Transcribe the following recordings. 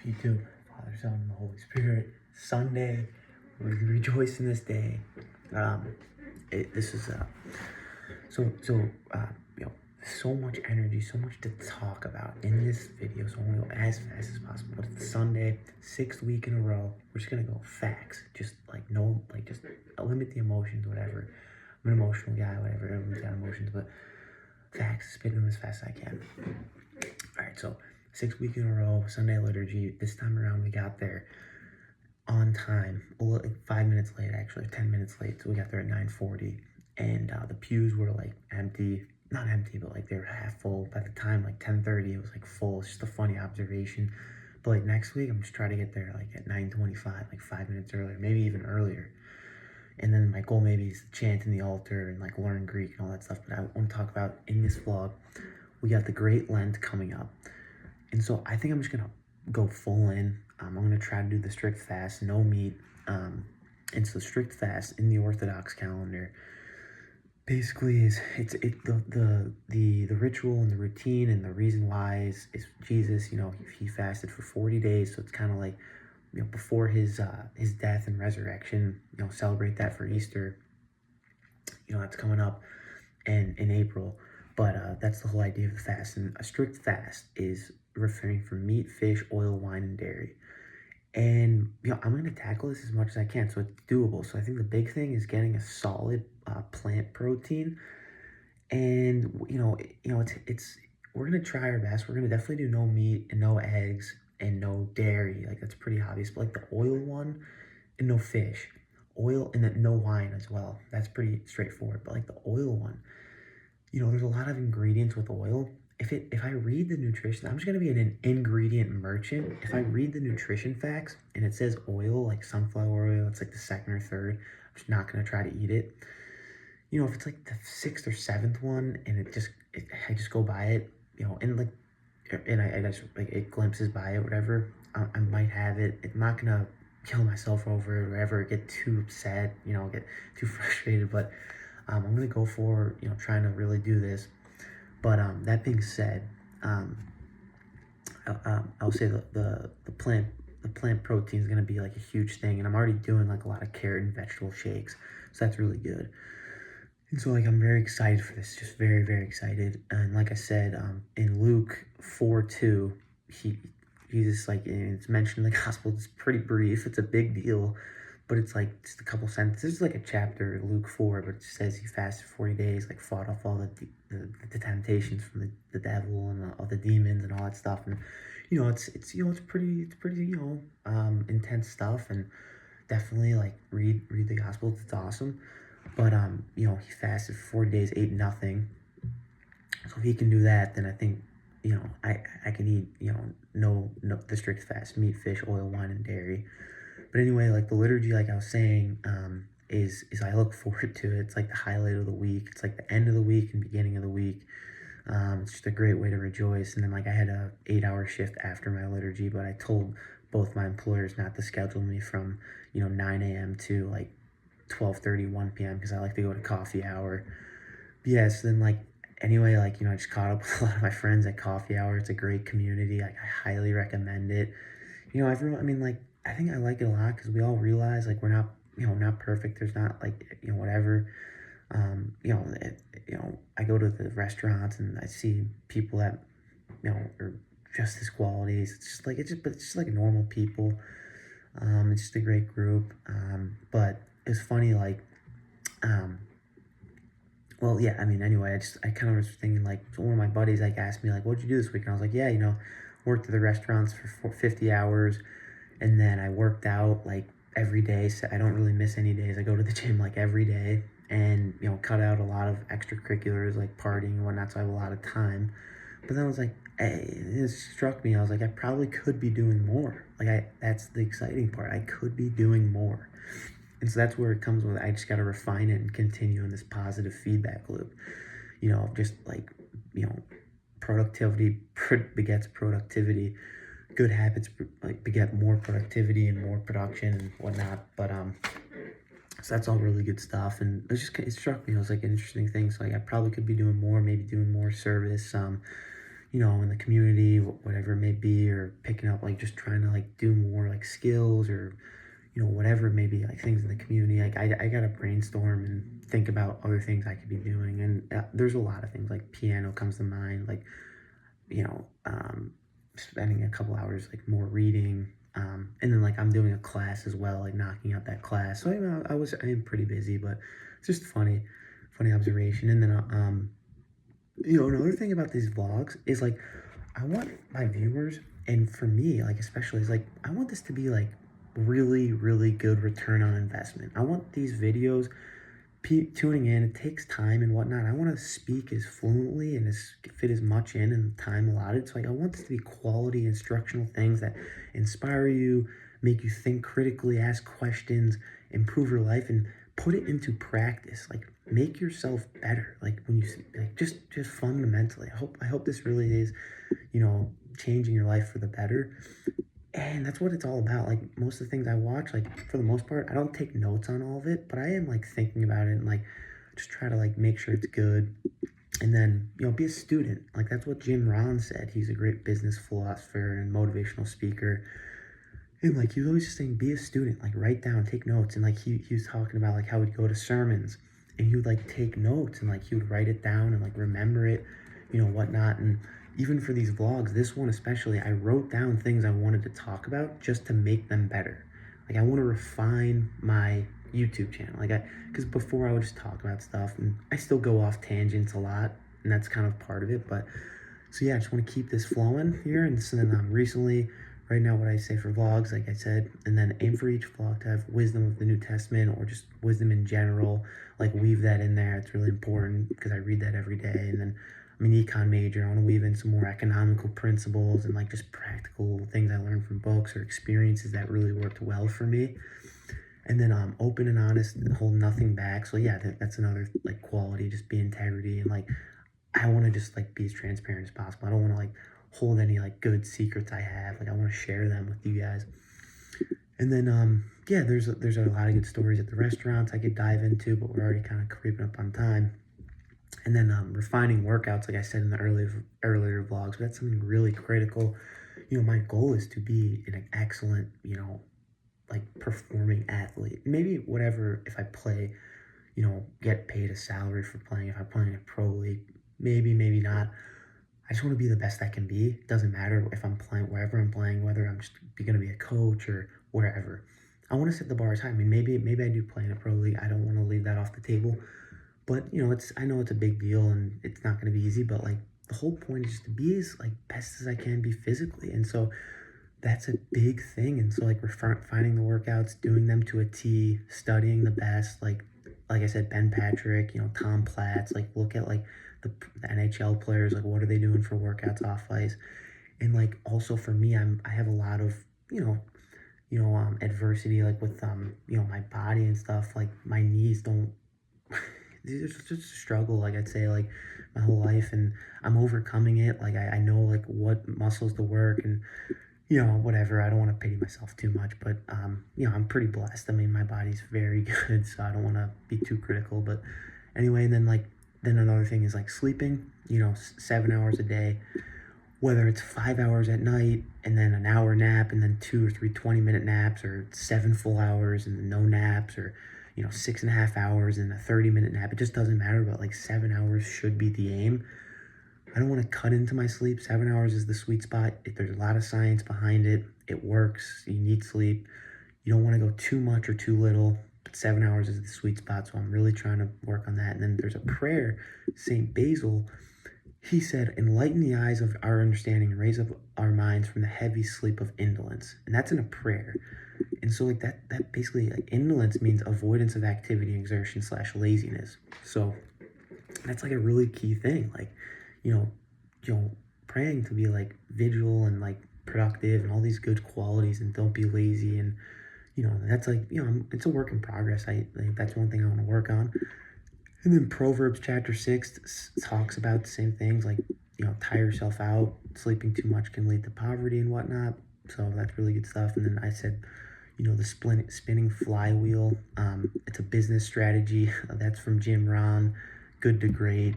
You too. Father, Son, and the Holy Spirit. Sunday, we rejoice in this day. This is you know, so much energy, so much to talk about in this video. So I'm gonna go as fast as possible. But it's Sunday, 6th week in a row. We're just gonna go facts. Just just limit the emotions, whatever. I'm an emotional guy, whatever. Everyone's got emotions, but facts, spit them as fast as I can. All right, so 6th week in a row, Sunday liturgy. This time around, we got there on time, like 5 minutes late, actually 10 minutes late. So we got there at 9:40, and the pews were like empty, not empty, but like they were half full. By the time like 10:30, it was like full. It's just a funny observation. But like next week, I'm just trying to get there like at 9:25, like 5 minutes earlier, maybe even earlier. And then my goal maybe is to chant in the altar and like learn Greek and all that stuff. But I want to talk about in this vlog, we got the Great Lent coming up. And so I think I'm just going to go full in. I'm going to try to do the strict fast, no meat. And so strict fast in the Orthodox calendar basically is the ritual and the routine, and the reason why is Jesus, he fasted for 40 days. So it's kind of like, before his death and resurrection, celebrate that for Easter. That's coming up in April. But that's the whole idea of the fast. And a strict fast is refraining from meat, fish, oil, wine, and dairy. And I'm going to tackle this as much as I can, so it's doable. So I think the big thing is getting a solid plant protein. And it's we're going to try our best. We're going to definitely do no meat and no eggs and no dairy. Like, that's pretty obvious. But like the oil one, and no fish, oil, and then no wine as well. That's pretty straightforward. But like the oil one, there's a lot of ingredients with oil. If I read the nutrition, I'm just going to be an ingredient merchant. If I read the nutrition facts and it says oil, like sunflower oil, it's like the second or third, I'm just not going to try to eat it. If it's like the 6th or 7th one and I just go by it, and I just like it glimpses by it, whatever, I might have it. I'm not going to kill myself over it or ever get too upset, get too frustrated, but I'm going to go for, trying to really do this. But that being said, I'll say the plant protein is going to be like a huge thing, and I'm already doing like a lot of carrot and vegetable shakes, so that's really good. And so like I'm very excited for this, just very, very excited. And like I said, in Luke 4:2, Jesus, like, it's mentioned in the gospel. It's pretty brief. It's a big deal, but it's like just a couple sentences. This is like a chapter, Luke 4, but it says he fasted 40 days, like fought off all the temptations from the devil and all the demons and all that stuff. And it's pretty intense stuff. And definitely like read the Gospels. It's awesome. But he fasted for 40 days, ate nothing. So if he can do that, then I think I can eat no the strict fast: meat, fish, oil, wine, and dairy. But anyway, like the liturgy, like I was saying, is I look forward to it. It's like the highlight of the week. It's like the end of the week and beginning of the week. It's just a great way to rejoice. And then like I had a 8-hour shift after my liturgy, but I told both my employers not to schedule me from 9 a.m. to like 12:30, 1 p.m. because I like to go to coffee hour. But yeah, so then like anyway, like I just caught up with a lot of my friends at coffee hour. It's a great community. Like, I highly recommend it. Everyone, I mean, like, I think I like it a lot because we all realize like we're not not perfect. There's not like whatever. I go to the restaurants and I see people that are just as qualities. It's just like normal people. It's just a great group. But it's funny, like, well, yeah, I mean, anyway, I kind of was thinking, like, so one of my buddies, like, asked me, like, what'd you do this week? And I was like, yeah, worked at the restaurants for 50 hours, and then I worked out, like, every day, so I don't really miss any days. I go to the gym, like, every day, and, cut out a lot of extracurriculars, like partying and whatnot, so I have a lot of time. But then I was like, hey, it struck me, I was like, I probably could be doing more. Like, that's the exciting part. I could be doing more. And so that's where it comes with. I just got to refine it and continue in this positive feedback loop. Just like, productivity begets productivity. Good habits like beget more productivity and more production and whatnot. But so that's all really good stuff. And it struck me. It was like an interesting thing. So like I probably could be doing more, maybe doing more service. in the community, whatever it may be, or picking up, like, just trying to, like, do more, like, skills, or, whatever it may be, like, things in the community. Like, I gotta brainstorm and think about other things I could be doing. And there's a lot of things, like piano comes to mind, like, you know, spending a couple hours, like, more reading. And then, like, I'm doing a class as well, like, knocking out that class. So, I am pretty busy, but it's just funny observation. And then, another thing about these vlogs is, like, I want my viewers, and for me, like, especially, is like, I want this to be, like, really, really good return on investment. I want these videos, tuning in, it takes time and whatnot. I want to speak as fluently and fit as much in the time allotted. So, like, I want this to be quality instructional things that inspire you, make you think critically, ask questions, improve your life, and put it into practice. Like, make yourself better. Like, when you like, just fundamentally. I hope this really is, changing your life for the better. And that's what it's all about. Like, most of the things I watch, like, for the most part, I don't take notes on all of it, but I am, like, thinking about it and, like, just try to, like, make sure it's good. And then, be a student. Like, that's what Jim Rohn said. He's a great business philosopher and motivational speaker. And, like, he was always just saying, be a student. Like, write down, take notes. And, like, he was talking about, like, how he'd go to sermons and he would, like, take notes and, like, he would write it down and, like, remember it, whatnot. And even for these vlogs, this one especially, I wrote down things I wanted to talk about just to make them better. Like, I want to refine my YouTube channel. Like, because before I would just talk about stuff, and I still go off tangents a lot, and that's kind of part of it. But so yeah, I just want to keep this flowing here. And so then recently, right now, what I say for vlogs, like I said, and then aim for each vlog to have wisdom of the New Testament, or just wisdom in general. Like, weave that in there. It's really important because I read that every day. And then I'm an econ major. I want to weave in some more economical principles and, like, just practical things I learned from books or experiences that really worked well for me. And then open and honest and hold nothing back. So yeah, that's another, like, quality, just be integrity. And, like, I want to just, like, be as transparent as possible. I don't want to, like, hold any, like, good secrets I have. Like, I want to share them with you guys. And then yeah, there's a lot of good stories at the restaurants I could dive into, but we're already kind of creeping up on time. And then refining workouts, like I said in the earlier vlogs, but that's something really critical. My goal is to be an excellent, like, performing athlete. Maybe whatever, if I play, get paid a salary for playing. If I'm playing a pro league, maybe not. I just want to be the best I can be. It doesn't matter if I'm playing, wherever I'm playing, whether I'm just going to be a coach or wherever. I want to set the bar as high. I mean, maybe I do play in a pro league. I don't want to leave that off the table. But, I know it's a big deal and it's not going to be easy, but, like, the whole point is just to be as, like, best as I can be physically. And so that's a big thing. And so, like, we're finding the workouts, doing them to a T, studying the best, like I said, Ben Patrick, Tom Platz, like, look at, like, the NHL players, like, what are they doing for workouts off ice? And, like, also for me, I have a lot of, adversity, like, with, my body and stuff. Like, my knees don't, it's just a struggle, like, I'd say, like, my whole life, and I'm overcoming it. Like, I know, like, what muscles to work, and, whatever. I don't want to pity myself too much, but, I'm pretty blessed. I mean, my body's very good, so I don't want to be too critical. But anyway, and then, like, then another thing is, like, sleeping, 7 hours a day, whether it's 5 hours at night and then an hour nap and then 2 or 3 20-minute naps, or 7 full hours and no naps, or 6.5 hours and a 30-minute nap. It just doesn't matter, but, like, 7 hours should be the aim. I don't want to cut into my sleep. 7 hours is the sweet spot. There's a lot of science behind it. It works. You need sleep. You don't want to go too much or too little, but 7 hours is the sweet spot. So I'm really trying to work on that. And then there's a prayer, St. Basil. He said, enlighten the eyes of our understanding and raise up our minds from the heavy sleep of indolence. And that's in a prayer. And so, like, that basically, like, indolence means avoidance of activity, exertion / laziness. So that's, like, a really key thing. Like, praying to be, like, vigil and, like, productive and all these good qualities, and don't be lazy. And, that's, like, it's a work in progress. Like, that's one thing I want to work on. And then Proverbs chapter 6 talks about the same things, like, tire yourself out. Sleeping too much can lead to poverty and whatnot. So that's really good stuff. And then I said, the spinning flywheel. It's a business strategy. That's from Jim Rohn. Good to Great.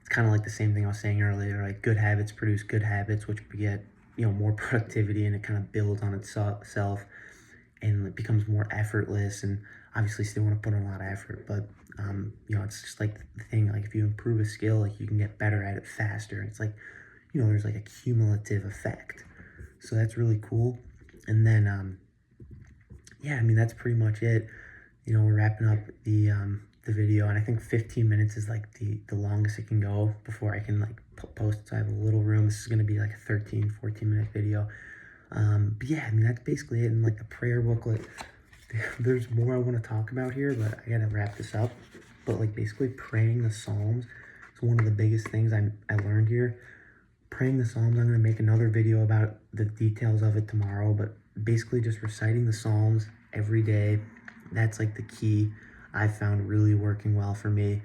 kind of like the same thing I was saying earlier, like good habits produce good habits, which beget, more productivity, and it kind of builds on itself, and it becomes more effortless. And obviously still want to put in a lot of effort, but it's just like the thing, like if you improve a skill, like you can get better at it faster. It's like, there's like a cumulative effect. So that's really cool. And then, yeah, I mean, that's pretty much it. We're wrapping up the video, and I think 15 minutes is like the longest it can go before I can like post. So I have a little room. This is going to be like a 14 minute video. But yeah, I mean, that's basically it. And like the prayer booklet, there's more I want to talk about here, but I gotta wrap this up. But like basically praying the Psalms is one of the biggest things I learned here. Praying the Psalms, I'm going to make another video about the details of it tomorrow, but basically just reciting the Psalms every day, that's like the key. I found really working well for me.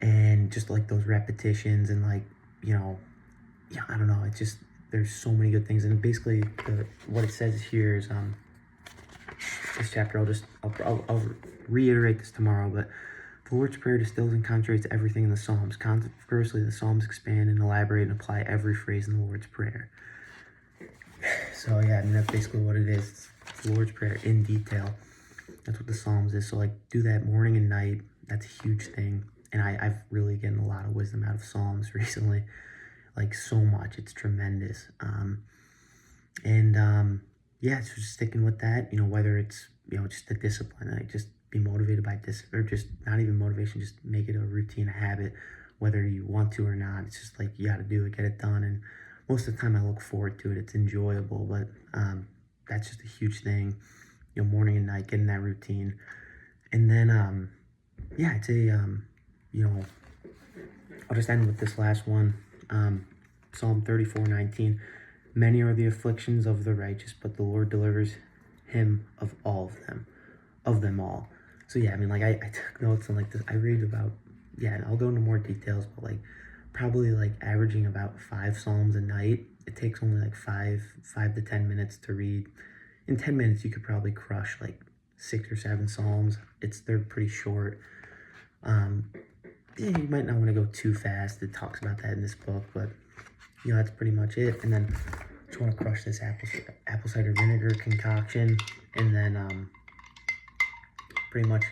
And just like those repetitions, and like, yeah, I don't know, it's just, there's so many good things. And basically what it says here is, this chapter, I'll reiterate this tomorrow, but the Lord's Prayer distills and concentrates everything in the Psalms. Conversely, the Psalms expand and elaborate and apply every phrase in the Lord's Prayer. So yeah, I mean, that's basically what it is. It's the Lord's Prayer in detail. That's what the Psalms is. So like, do that morning and night. That's a huge thing. And I've really gotten a lot of wisdom out of Psalms recently. Like, so much. It's tremendous. Yeah, so just sticking with that, whether it's, just a discipline, like just be motivated by this, or just not even motivation, just make it a routine, a habit, whether you want to or not. It's just like, you got to do it, get it done. And most of the time I look forward to it. It's enjoyable, but that's just a huge thing, morning and night, getting that routine. And then, yeah, I'd say, I'll just end with this last one. Psalm 34:19. Many are the afflictions of the righteous, but the Lord delivers him of them all. So yeah, I mean, like I took notes on like this. I read about, yeah, I'll go into more details, but like probably like averaging about 5 Psalms a night. It takes only like 5 to 10 minutes to read. In 10 minutes, you could probably crush like 6 or 7 Psalms. They're pretty short. Yeah, you might not want to go too fast. It talks about that in this book, but that's pretty much it. And then just want to crush this apple cider vinegar concoction, and then pretty much,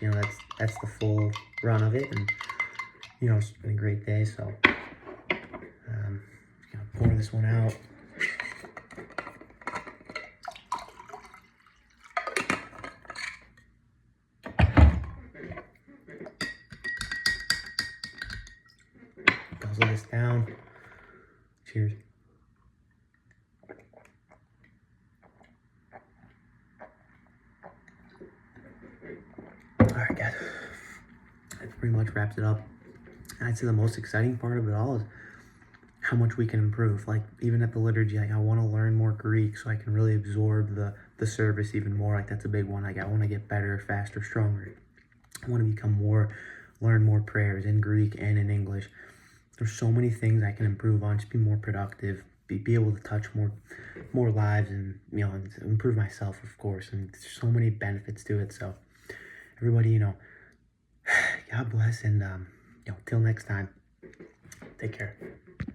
that's the full run of it. And it's been a great day. So just gonna pour this one out. Guzzle this down. Cheers. Alright, guys. That pretty much wraps it up. And I'd say the most exciting part of it all is how much we can improve. Like, even at the liturgy, like, I want to learn more Greek so I can really absorb the service even more. Like, that's a big one. Like, I want to get better, faster, stronger. I want to learn more prayers in Greek and in English. There's so many things I can improve on, just be more productive, be able to touch more lives, and and improve myself, of course. And there's so many benefits to it. So everybody, God bless, and till next time, take care.